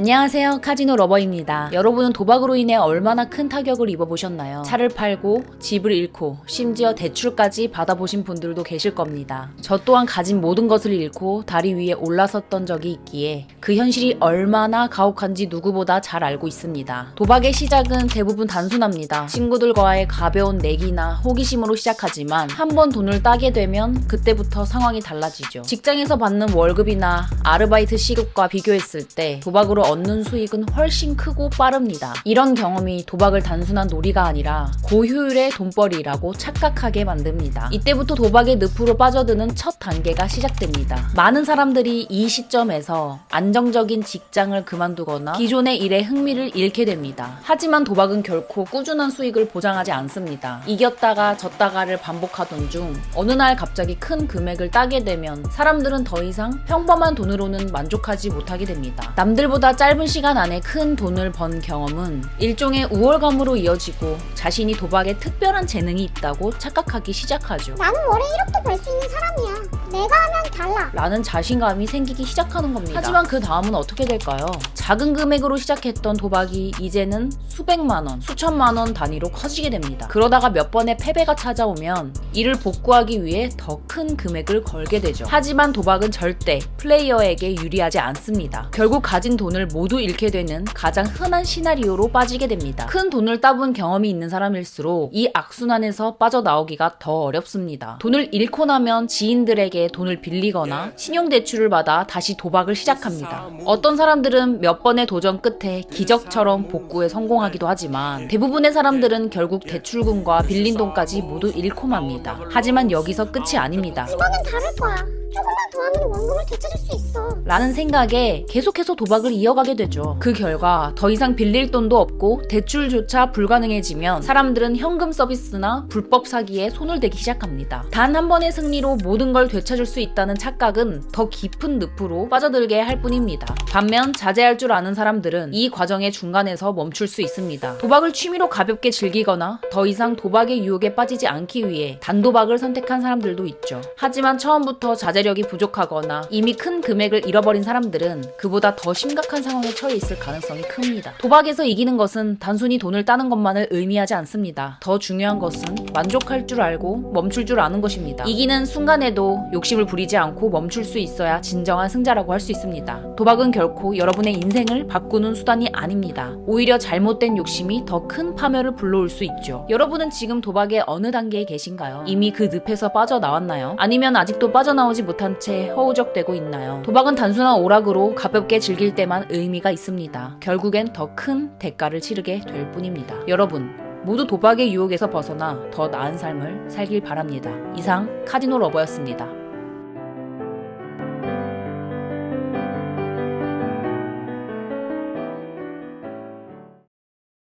안녕하세요, 카지노 러버입니다. 여러분은 도박으로 인해 얼마나 큰 타격을 입어보셨나요? 차를 팔고 집을 잃고 심지어 대출까지 받아보신 분들도 계실 겁니다. 저 또한 가진 모든 것을 잃고 다리 위에 올라섰던 적이 있기에 그 현실이 얼마나 가혹한지 누구보다 잘 알고 있습니다. 도박의 시작은 대부분 단순합니다. 친구들과의 가벼운 내기나 호기심으로 시작하지만 한 번 돈을 따게 되면 그때부터 상황이 달라지죠. 직장에서 받는 월급이나 아르바이트 시급과 비교했을 때 도박으로 얻는 수익은 훨씬 크고 빠릅니다. 이런 경험이 도박을 단순한 놀이가 아니라 고효율의 돈벌이라고 착각하게 만듭니다. 이때부터 도박의 늪으로 빠져드는 첫 단계가 시작됩니다. 많은 사람들이 이 시점에서 안정적인 직장을 그만두거나 기존의 일에 흥미를 잃게 됩니다. 하지만 도박은 결코 꾸준한 수익을 보장하지 않습니다. 이겼다가 졌다가를 반복하던 중 어느 날 갑자기 큰 금액을 따게 되면 사람들은 더 이상 평범한 돈으로는 만족하지 못하게 됩니다. 남들보다 짧은 시간 안에 큰 돈을 번 경험은 일종의 우월감으로 이어지고 자신이 도박에 특별한 재능이 있다고 착각하기 시작하죠. 나는 월에 1억도 벌 수 있는 사람이야. 내가 하면 달라. 라는 자신감이 생기기 시작하는 겁니다. 하지만 그 다음은 어떻게 될까요? 작은 금액으로 시작했던 도박이 이제는 수백만 원, 수천만 원 단위로 커지게 됩니다. 그러다가 몇 번의 패배가 찾아오면 이를 복구하기 위해 더 큰 금액을 걸게 되죠. 하지만 도박은 절대 플레이어에게 유리하지 않습니다. 결국 가진 돈을 모두 잃게 되는 가장 흔한 시나리오로 빠지게 됩니다. 큰 돈을 따본 경험이 있는 사람일수록 이 악순환에서 빠져나오기가 더 어렵습니다. 돈을 잃고 나면 지인들에게 돈을 빌리거나 신용대출을 받아 다시 도박을 시작합니다. 어떤 사람들은 몇 번의 도전 끝에 기적처럼 복구에 성공하기도 하지만 대부분의 사람들은 결국 대출금과 빌린 돈까지 모두 잃고 맙니다. 하지만 여기서 끝이 아닙니다. 이번엔 다를 거야. 조금만 더 하면 원금을 되찾을 수 있어. 라는 생각에 계속해서 도박을 이어가게 되죠. 그 결과 더 이상 빌릴 돈도 없고 대출조차 불가능해지면 사람들은 현금 서비스나 불법 사기에 손을 대기 시작합니다. 단 한 번의 승리로 모든 걸 되찾을 수 있다는 착각은 더 깊은 늪으로 빠져들게 할 뿐입니다. 반면 자제할 줄 아는 사람들은 이 과정의 중간에서 멈출 수 있습니다. 도박을 취미로 가볍게 즐기거나 더 이상 도박의 유혹에 빠지지 않기 위해 단도박을 선택한 사람들도 있죠. 하지만 처음부터 자제력이 부족하거나 이미 큰 금액을 잃어버린 사람들은 그보다 더 심각한 상황에 처해 있을 가능성이 큽니다. 도박에서 이기는 것은 단순히 돈을 따는 것만을 의미하지 않습니다. 더 중요한 것은 만족할 줄 알고 멈출 줄 아는 것입니다. 이기는 순간에도 욕심을 부리지 않고 멈출 수 있어야 진정한 승자라고 할 수 있습니다. 도박은 결코 여러분의 인생을 바꾸는 수단이 아닙니다. 오히려 잘못된 욕심이 더 큰 파멸을 불러올 수 있죠. 여러분은 지금 도박의 어느 단계에 계신가요? 이미 그 늪에서 빠져나왔나요? 아니면 아직도 빠져나오지 못한 채 허우적대고 있나요? 도박은 단순한 오락으로 가볍게 즐길 때만 의미가 있습니다. 결국엔 더 큰 대가를 치르게 될 뿐입니다. 여러분, 모두 도박의 유혹에서 벗어나 더 나은 삶을 살길 바랍니다. 이상 카지노 러버였습니다.